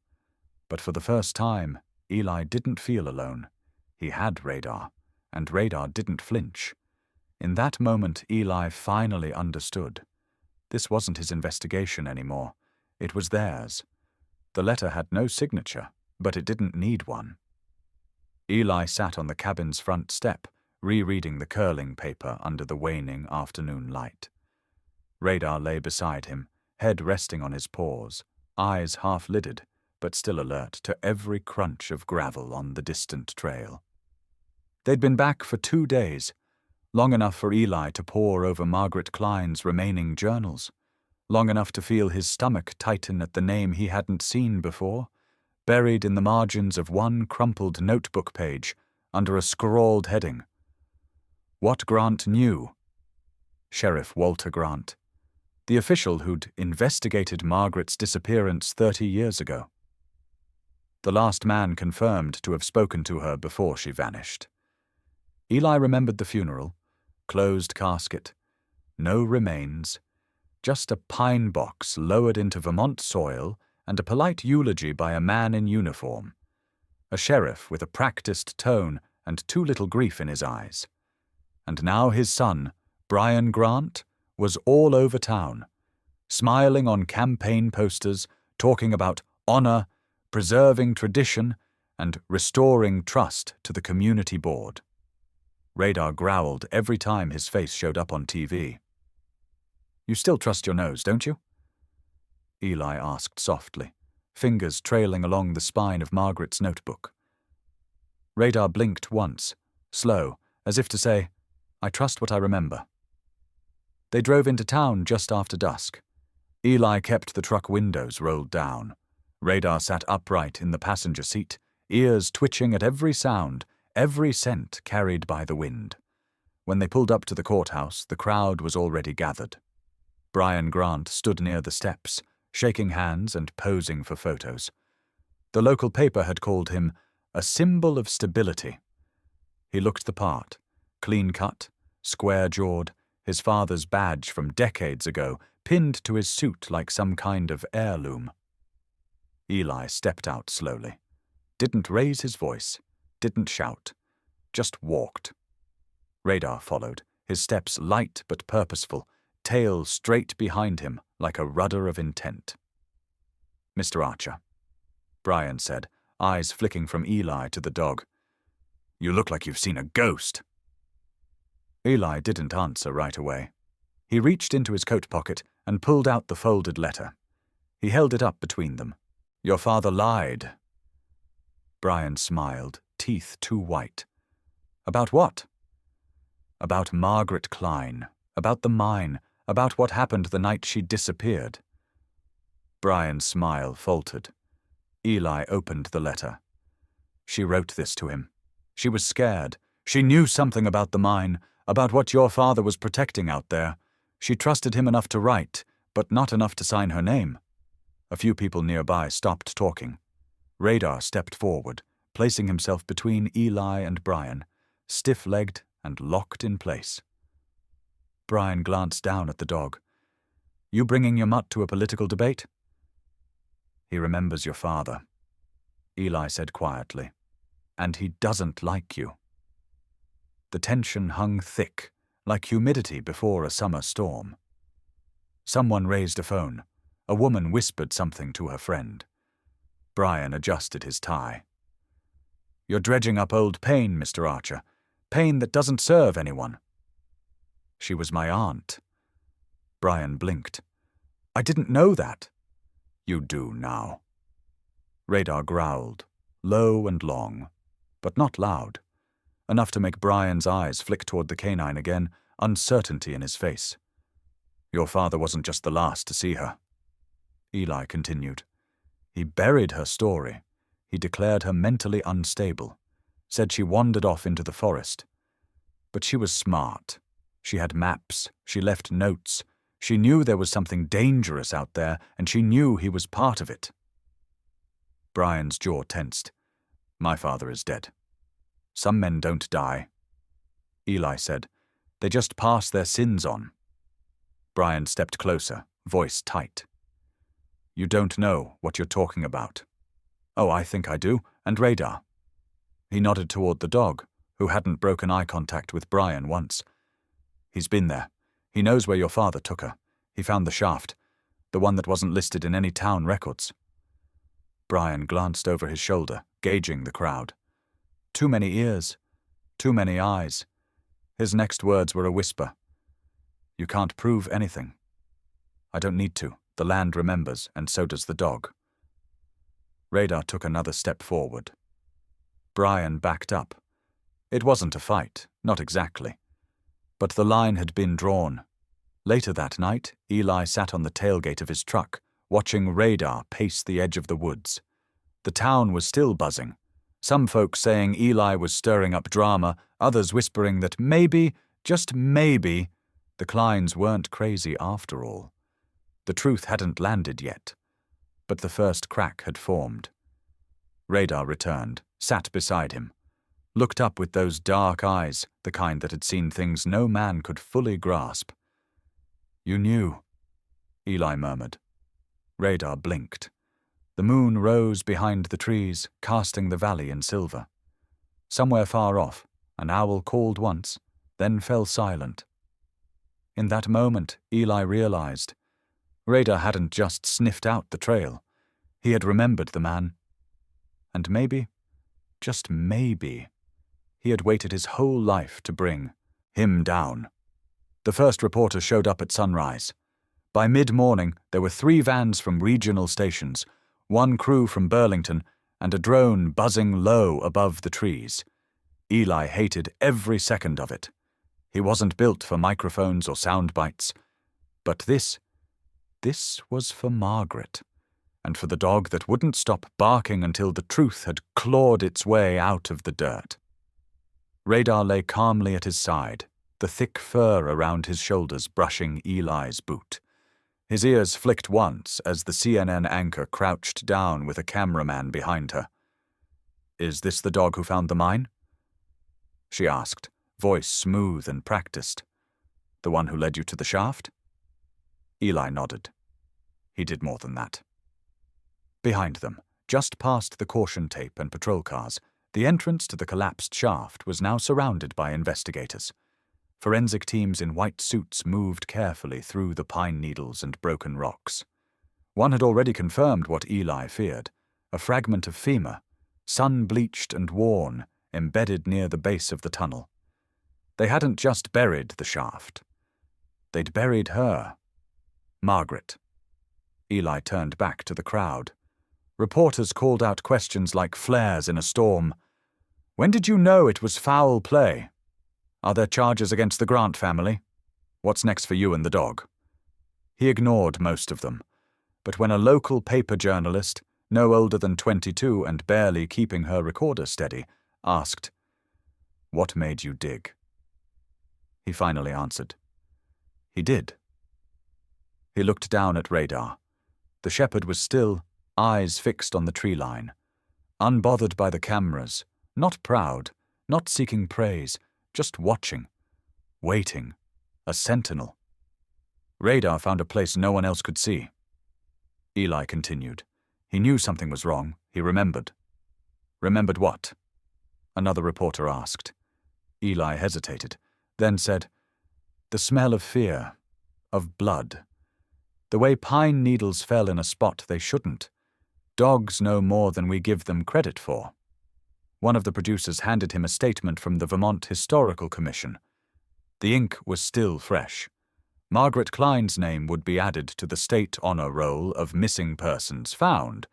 But for the first time, Eli didn't feel alone. He had Radar, and Radar didn't flinch. In that moment, Eli finally understood. This wasn't his investigation anymore. It was theirs. The letter had no signature, but it didn't need one. Eli sat on the cabin's front step, rereading the curling paper under the waning afternoon light. Radar lay beside him, head resting on his paws, eyes half-lidded, but still alert to every crunch of gravel on the distant trail. They'd been back for 2 days, long enough for Eli to pore over Margaret Klein's remaining journals, long enough to feel his stomach tighten at the name he hadn't seen before, buried in the margins of one crumpled notebook page under a scrawled heading. What Grant knew. Sheriff Walter Grant, the official who'd investigated Margaret's disappearance 30 years ago. The last man confirmed to have spoken to her before she vanished. Eli remembered the funeral, closed casket, no remains, just a pine box lowered into Vermont soil and a polite eulogy by a man in uniform, a sheriff with a practiced tone and too little grief in his eyes. And now his son, Brian Grant, was all over town, smiling on campaign posters, talking about honor, preserving tradition, and restoring trust to the community board. Radar growled every time his face showed up on TV. "You still trust your nose, don't you?" Eli asked softly, fingers trailing along the spine of Margaret's notebook. Radar blinked once, slow, as if to say, "I trust what I remember." They drove into town just after dusk. Eli kept the truck windows rolled down. Radar sat upright in the passenger seat, ears twitching at every sound, every scent carried by the wind. When they pulled up to the courthouse, the crowd was already gathered. Brian Grant stood near the steps, shaking hands and posing for photos. The local paper had called him a symbol of stability. He looked the part, clean-cut, square-jawed, his father's badge from decades ago pinned to his suit like some kind of heirloom. Eli stepped out slowly, didn't raise his voice, didn't shout, just walked. Radar followed, his steps light but purposeful, tail straight behind him like a rudder of intent. "Mr. Archer," Brian said, eyes flicking from Eli to the dog. "You look like you've seen a ghost." Eli didn't answer right away. He reached into his coat pocket and pulled out the folded letter. He held it up between them. "Your father lied." Brian smiled, teeth too white. "About what?" "About Margaret Klein, about the mine, about what happened the night she disappeared." Brian's smile faltered. Eli opened the letter. "She wrote this to him. She was scared. She knew something about the mine, about what your father was protecting out there. She trusted him enough to write, but not enough to sign her name." A few people nearby stopped talking. Radar stepped forward, placing himself between Eli and Brian, stiff-legged and locked in place. Brian glanced down at the dog. "You bringing your mutt to a political debate?" "He remembers your father," Eli said quietly. "And he doesn't like you." The tension hung thick, like humidity before a summer storm. Someone raised a phone. A woman whispered something to her friend. Brian adjusted his tie. "You're dredging up old pain, Mr. Archer. Pain that doesn't serve anyone." "She was my aunt." Brian blinked. "I didn't know that." "You do now." Radar growled, low and long, but not loud, enough to make Brian's eyes flick toward the canine again, uncertainty in his face. "Your father wasn't just the last to see her." Eli continued. "He buried her story. He declared her mentally unstable, said she wandered off into the forest. But she was smart. She had maps, she left notes. She knew there was something dangerous out there, and she knew he was part of it." Brian's jaw tensed. "My father is dead. Some men don't die." Eli said, "They just pass their sins on." Brian stepped closer, voice tight. "You don't know what you're talking about." "Oh, I think I do, and Radar." He nodded toward the dog, who hadn't broken eye contact with Brian once. "He's been there. He knows where your father took her. He found the shaft, the one that wasn't listed in any town records." Brian glanced over his shoulder, gauging the crowd. Too many ears, too many eyes. His next words were a whisper. "You can't prove anything." "I don't need to. The land remembers, and so does the dog." Radar took another step forward. Brian backed up. It wasn't a fight, not exactly. But the line had been drawn. Later that night, Eli sat on the tailgate of his truck, watching Radar pace the edge of the woods. The town was still buzzing. Some folks saying Eli was stirring up drama, others whispering that maybe, just maybe, the Kleins weren't crazy after all. The truth hadn't landed yet, but the first crack had formed. Radar returned, sat beside him, looked up with those dark eyes, the kind that had seen things no man could fully grasp. "You knew," Eli murmured. Radar blinked. The moon rose behind the trees, casting the valley in silver. Somewhere far off, an owl called once, then fell silent. In that moment, Eli realized. Radar hadn't just sniffed out the trail. He had remembered the man. And maybe, just maybe, he had waited his whole life to bring him down. The first reporter showed up at sunrise. By mid-morning, there were 3 vans from regional stations, 1 crew from Burlington, and a drone buzzing low above the trees. Eli hated every second of it. He wasn't built for microphones or sound bites. But this was for Margaret, and for the dog that wouldn't stop barking until the truth had clawed its way out of the dirt. Radar lay calmly at his side, the thick fur around his shoulders brushing Eli's boot. His ears flicked once as the CNN anchor crouched down with a cameraman behind her. "Is this the dog who found the mine?" she asked, voice smooth and practiced. "The one who led you to the shaft?" Eli nodded. He did more than that. Behind them, just past the caution tape and patrol cars, the entrance to the collapsed shaft was now surrounded by investigators. Forensic teams in white suits moved carefully through the pine needles and broken rocks. One had already confirmed what Eli feared: a fragment of femur, sun-bleached and worn, embedded near the base of the tunnel. They hadn't just buried the shaft. They'd buried her. Margaret. Eli turned back to the crowd. Reporters called out questions like flares in a storm. When did you know it was foul play? Are there charges against the Grant family? What's next for you and the dog? He ignored most of them, but when a local paper journalist, no older than 22 and barely keeping her recorder steady, asked, "What made you dig?" He finally answered. He did. He looked down at Radar. The shepherd was still, eyes fixed on the tree line, unbothered by the cameras, not proud, not seeking praise, just watching, waiting, a sentinel. Radar found a place no one else could see. Eli continued. He knew something was wrong. He remembered. Remembered what? Another reporter asked. Eli hesitated, then said, "The smell of fear, of blood. The way pine needles fell in a spot they shouldn't. Dogs know more than we give them credit for." One of the producers handed him a statement from the Vermont Historical Commission. The ink was still fresh. Margaret Klein's name would be added to the state honor roll of missing persons found,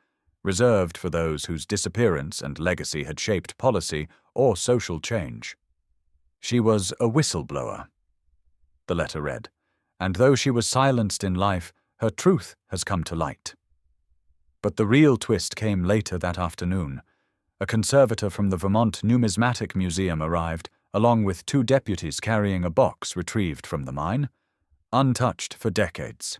reserved for those whose disappearance and legacy had shaped policy or social change. She was a whistleblower, the letter read, and though she was silenced in life, her truth has come to light. But the real twist came later that afternoon. A conservator from the Vermont Numismatic Museum arrived, along with 2 deputies carrying a box retrieved from the mine, untouched for decades.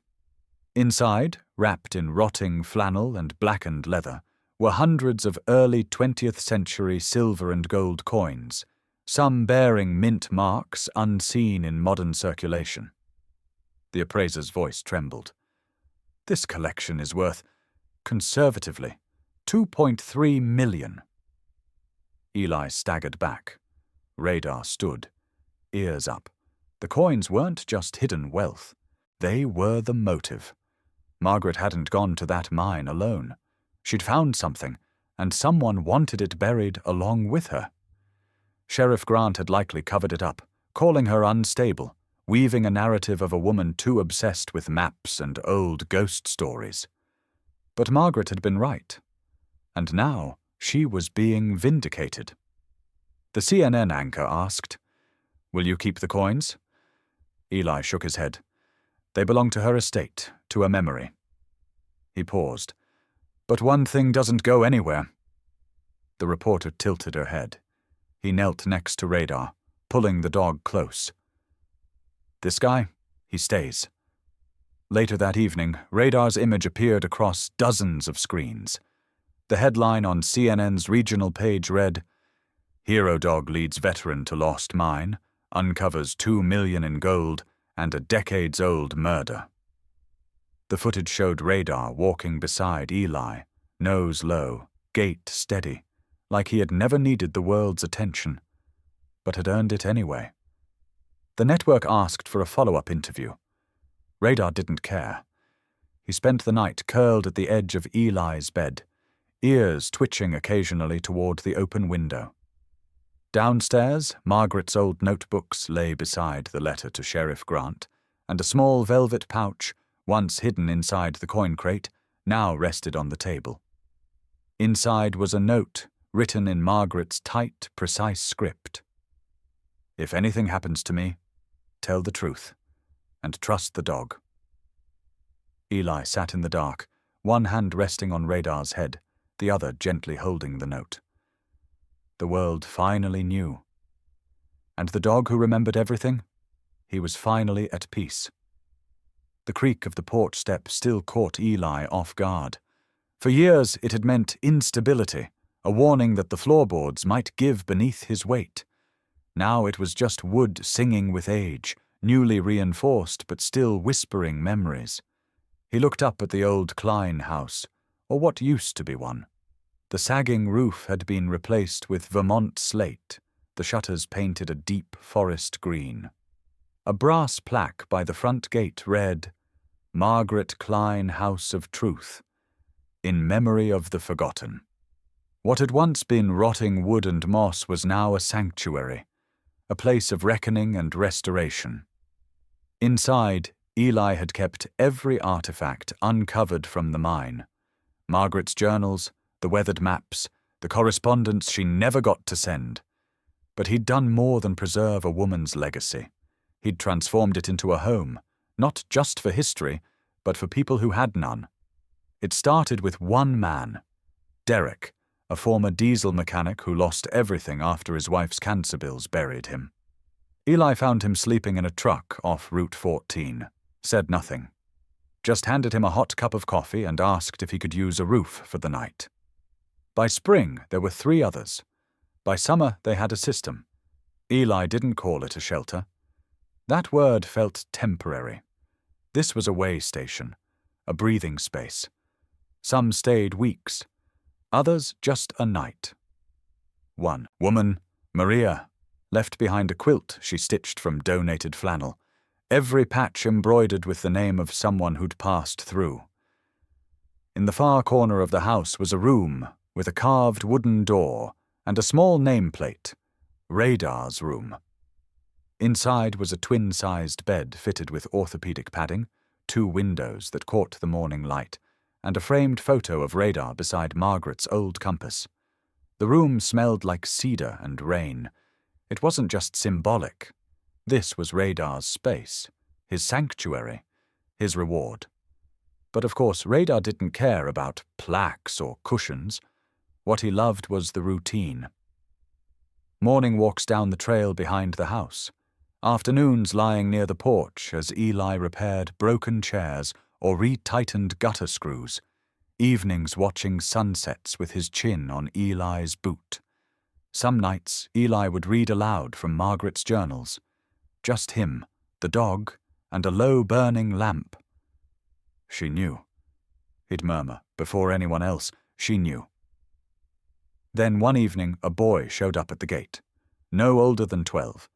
Inside, wrapped in rotting flannel and blackened leather, were hundreds of early 20th century silver and gold coins, some bearing mint marks unseen in modern circulation. The appraiser's voice trembled. "This collection is worth, conservatively, $2.3 million. Eli staggered back. Radar stood, ears up. The coins weren't just hidden wealth. They were the motive. Margaret hadn't gone to that mine alone. She'd found something, and someone wanted it buried along with her. Sheriff Grant had likely covered it up, calling her unstable, weaving a narrative of a woman too obsessed with maps and old ghost stories. But Margaret had been right. And now she was being vindicated. The CNN anchor asked, "Will you keep the coins?" Eli shook his head. "They belong to her estate, to a memory." He paused. "But one thing doesn't go anywhere." The reporter tilted her head. He knelt next to Radar, pulling the dog close. "This guy, he stays." Later that evening, Radar's image appeared across dozens of screens. The headline on CNN's regional page read, "Hero dog leads veteran to lost mine, uncovers $2 million in gold, and a decades-old murder." The footage showed Radar walking beside Eli, nose low, gait steady, like he had never needed the world's attention, but had earned it anyway. The network asked for a follow-up interview. Radar didn't care. He spent the night curled at the edge of Eli's bed, ears twitching occasionally toward the open window. Downstairs, Margaret's old notebooks lay beside the letter to Sheriff Grant, and a small velvet pouch, once hidden inside the coin crate, now rested on the table. Inside was a note written in Margaret's tight, precise script. "If anything happens to me, tell the truth, and trust the dog." Eli sat in the dark, one hand resting on Radar's head, the other gently holding the note. The world finally knew. And the dog who remembered everything? He was finally at peace. The creak of the porch step still caught Eli off guard. For years it had meant instability, a warning that the floorboards might give beneath his weight. Now it was just wood singing with age, newly reinforced but still whispering memories. He looked up at the old Klein house, or what used to be one. The sagging roof had been replaced with Vermont slate, the shutters painted a deep forest green. A brass plaque by the front gate read, "Margaret Klein House of Truth, in memory of the forgotten." What had once been rotting wood and moss was now a sanctuary, a place of reckoning and restoration. Inside, Eli had kept every artifact uncovered from the mine. Margaret's journals, the weathered maps, the correspondence she never got to send. But he'd done more than preserve a woman's legacy. He'd transformed it into a home, not just for history, but for people who had none. It started with one man, Derek, a former diesel mechanic who lost everything after his wife's cancer bills buried him. Eli found him sleeping in a truck off Route 14, said nothing. Just handed him a hot cup of coffee and asked if he could use a roof for the night. By spring, there were 3 others. By summer, they had a system. Eli didn't call it a shelter. That word felt temporary. This was a way station, a breathing space. Some stayed weeks, others just a night. One woman, Maria, left behind a quilt she stitched from donated flannel, every patch embroidered with the name of someone who'd passed through. In the far corner of the house was a room with a carved wooden door and a small nameplate, Radar's room. Inside was a twin-sized bed fitted with orthopedic padding, 2 windows that caught the morning light, and a framed photo of Radar beside Margaret's old compass. The room smelled like cedar and rain. It wasn't just symbolic. This was Radar's space, his sanctuary, his reward. But of course, Radar didn't care about plaques or cushions. What he loved was the routine. Morning walks down the trail behind the house. Afternoons lying near the porch as Eli repaired broken chairs or retightened gutter screws. Evenings watching sunsets with his chin on Eli's boot. Some nights, Eli would read aloud from Margaret's journals. Just him, the dog, and a low-burning lamp. She knew. He'd murmur, before anyone else, she knew. Then one evening, a boy showed up at the gate. No older than 12.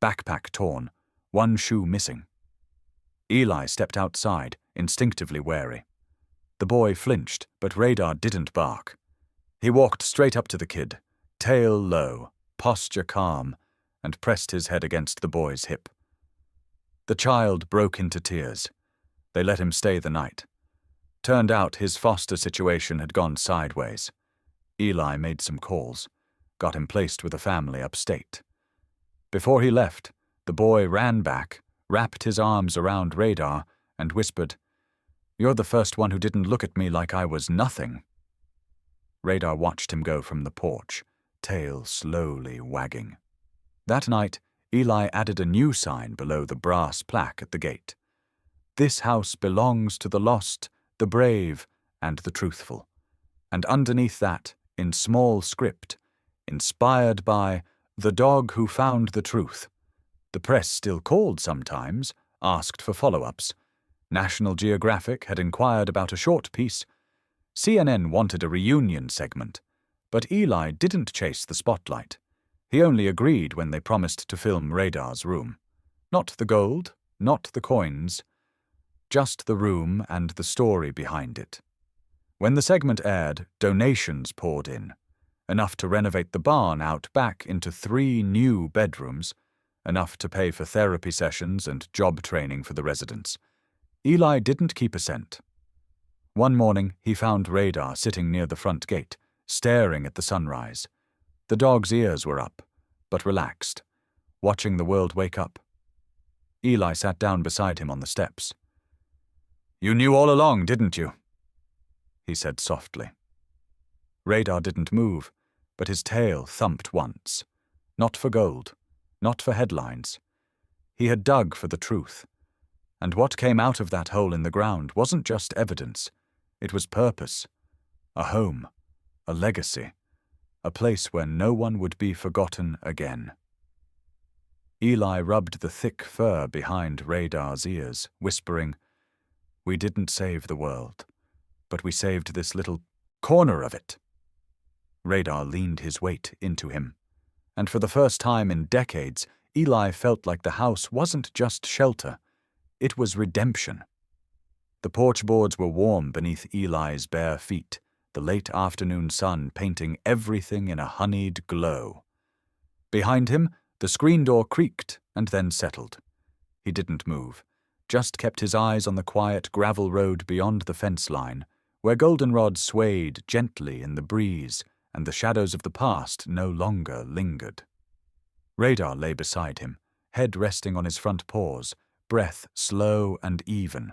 Backpack torn, one shoe missing. Eli stepped outside, instinctively wary. The boy flinched, but Radar didn't bark. He walked straight up to the kid, tail low, posture calm, and pressed his head against the boy's hip. The child broke into tears. They let him stay the night. Turned out his foster situation had gone sideways. Eli made some calls, got him placed with a family upstate. Before he left, the boy ran back, wrapped his arms around Radar, and whispered, "You're the first one who didn't look at me like I was nothing." Radar watched him go from the porch, tail slowly wagging. That night, Eli added a new sign below the brass plaque at the gate. "This house belongs to the lost, the brave, and the truthful." And underneath that, in small script, inspired by "The dog who found the truth." The press still called sometimes, asked for follow-ups. National Geographic had inquired about a short piece. CNN wanted a reunion segment, but Eli didn't chase the spotlight. He only agreed when they promised to film Radar's room. Not the gold, not the coins, just the room and the story behind it. When the segment aired, donations poured in, enough to renovate the barn out back into 3 new bedrooms, enough to pay for therapy sessions and job training for the residents. Eli didn't keep a cent. One morning, he found Radar sitting near the front gate, staring at the sunrise. The dog's ears were up, but relaxed, watching the world wake up. Eli sat down beside him on the steps. "You knew all along, didn't you?" he said softly. Radar didn't move, but his tail thumped once. Not for gold, not for headlines. He had dug for the truth. And what came out of that hole in the ground wasn't just evidence. It was purpose. A home. A legacy. A place where no one would be forgotten again. Eli rubbed the thick fur behind Radar's ears, whispering, "We didn't save the world, but we saved this little corner of it." Radar leaned his weight into him, and for the first time in decades, Eli felt like the house wasn't just shelter, it was redemption. The porch boards were warm beneath Eli's bare feet, the late afternoon sun painting everything in a honeyed glow. Behind him, the screen door creaked and then settled. He didn't move, just kept his eyes on the quiet gravel road beyond the fence line, where goldenrod swayed gently in the breeze and the shadows of the past no longer lingered. Radar lay beside him, head resting on his front paws, breath slow and even.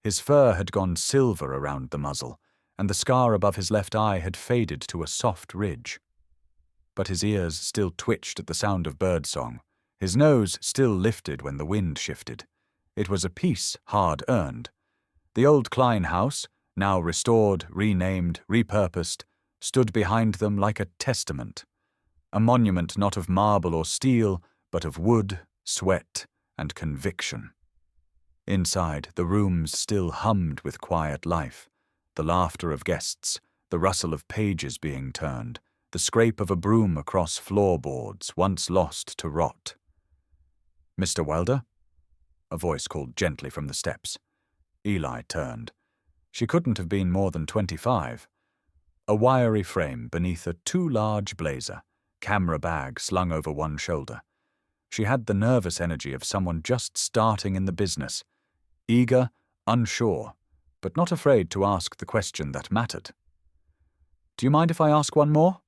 His fur had gone silver around the muzzle, and the scar above his left eye had faded to a soft ridge. But his ears still twitched at the sound of birdsong, his nose still lifted when the wind shifted. It was a peace hard-earned. The old Klein house, now restored, renamed, repurposed, stood behind them like a testament, a monument not of marble or steel, but of wood, sweat, and conviction. Inside, the rooms still hummed with quiet life, the laughter of guests, the rustle of pages being turned, the scrape of a broom across floorboards once lost to rot. "Mr. Wilder?" A voice called gently from the steps. Eli turned. She couldn't have been more than 25. A wiry frame beneath a too-large blazer, camera bag slung over one shoulder. She had the nervous energy of someone just starting in the business, eager, unsure, but not afraid to ask the question that mattered. "Do you mind if I ask one more?"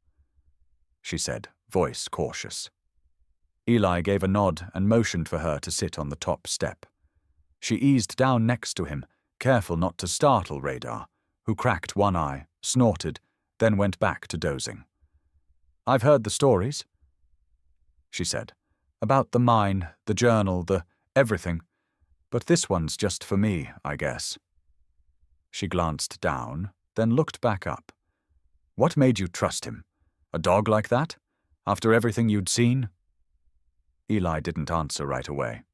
she said, voice cautious. Eli gave a nod and motioned for her to sit on the top step. She eased down next to him, careful not to startle Radar, who cracked one eye, snorted, then went back to dozing. "I've heard the stories," she said, "about the mine, the journal, the everything, but this one's just for me, I guess." She glanced down, then looked back up. "What made you trust him? A dog like that? After everything you'd seen?" Eli didn't answer right away.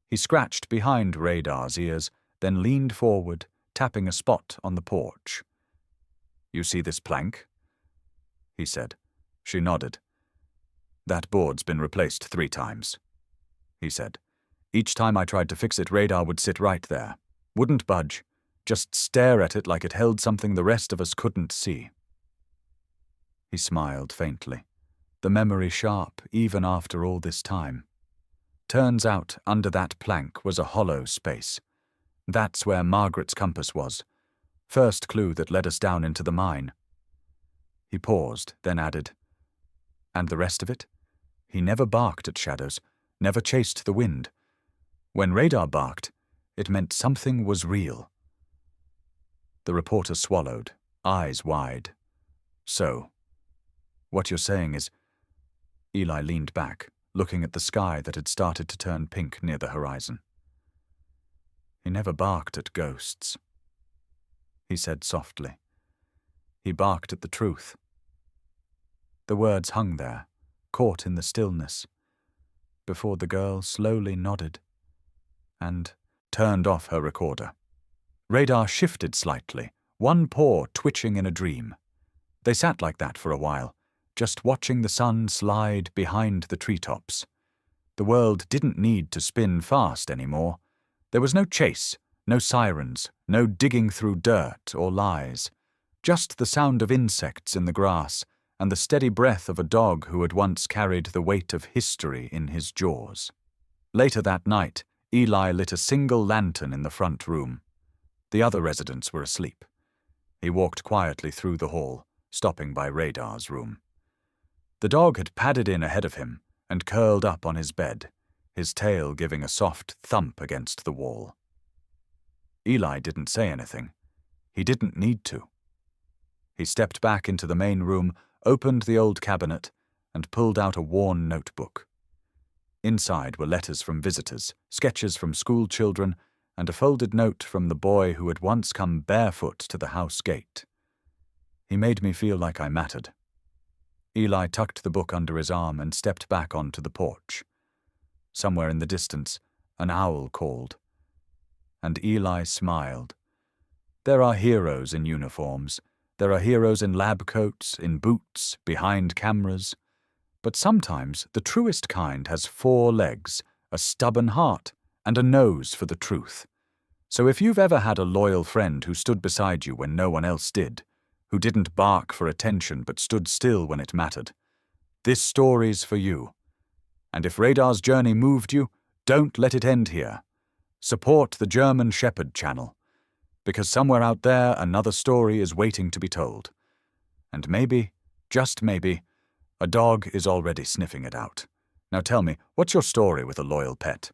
He scratched behind Radar's ears, then leaned forward, tapping a spot on the porch. "You see this plank?" he said. She nodded. "That board's been replaced 3 times, he said. "Each time I tried to fix it, Radar would sit right there. Wouldn't budge. Just stare at it like it held something the rest of us couldn't see." He smiled faintly, the memory sharp even after all this time. Turns out under that plank was a hollow space. That's where Margaret's compass was. First clue that led us down into the mine. He paused, then added, "And the rest of it? He never barked at shadows, never chased the wind. When Radar barked, it meant something was real." The reporter swallowed, eyes wide. "So, what you're saying is—" Eli leaned back, looking at the sky that had started to turn pink near the horizon. "He never barked at ghosts," he said softly. "He barked at the truth." The words hung there, caught in the stillness, before the girl slowly nodded and turned off her recorder. Radar shifted slightly, one paw twitching in a dream. They sat like that for a while, just watching the sun slide behind the treetops. The world didn't need to spin fast anymore. There was no chase, no sirens, no digging through dirt or lies. Just the sound of insects in the grass and the steady breath of a dog who had once carried the weight of history in his jaws. Later that night, Eli lit a single lantern in the front room. The other residents were asleep. He walked quietly through the hall, stopping by Radar's room. The dog had padded in ahead of him and curled up on his bed, his tail giving a soft thump against the wall. Eli didn't say anything. He didn't need to. He stepped back into the main room, opened the old cabinet, and pulled out a worn notebook. Inside were letters from visitors, sketches from school children, and a folded note from the boy who had once come barefoot to the house gate. He made me feel like I mattered. Eli tucked the book under his arm and stepped back onto the porch. Somewhere in the distance, an owl called. And Eli smiled. There are heroes in uniforms. There are heroes in lab coats, in boots, behind cameras. But sometimes the truest kind has 4 legs, a stubborn heart, and a nose for the truth. So if you've ever had a loyal friend who stood beside you when no one else did, who didn't bark for attention but stood still when it mattered, this story's for you. And if Radar's journey moved you, don't let it end here. Support the German Shepherd channel, because somewhere out there another story is waiting to be told. And maybe, just maybe, a dog is already sniffing it out. Now tell me, what's your story with a loyal pet?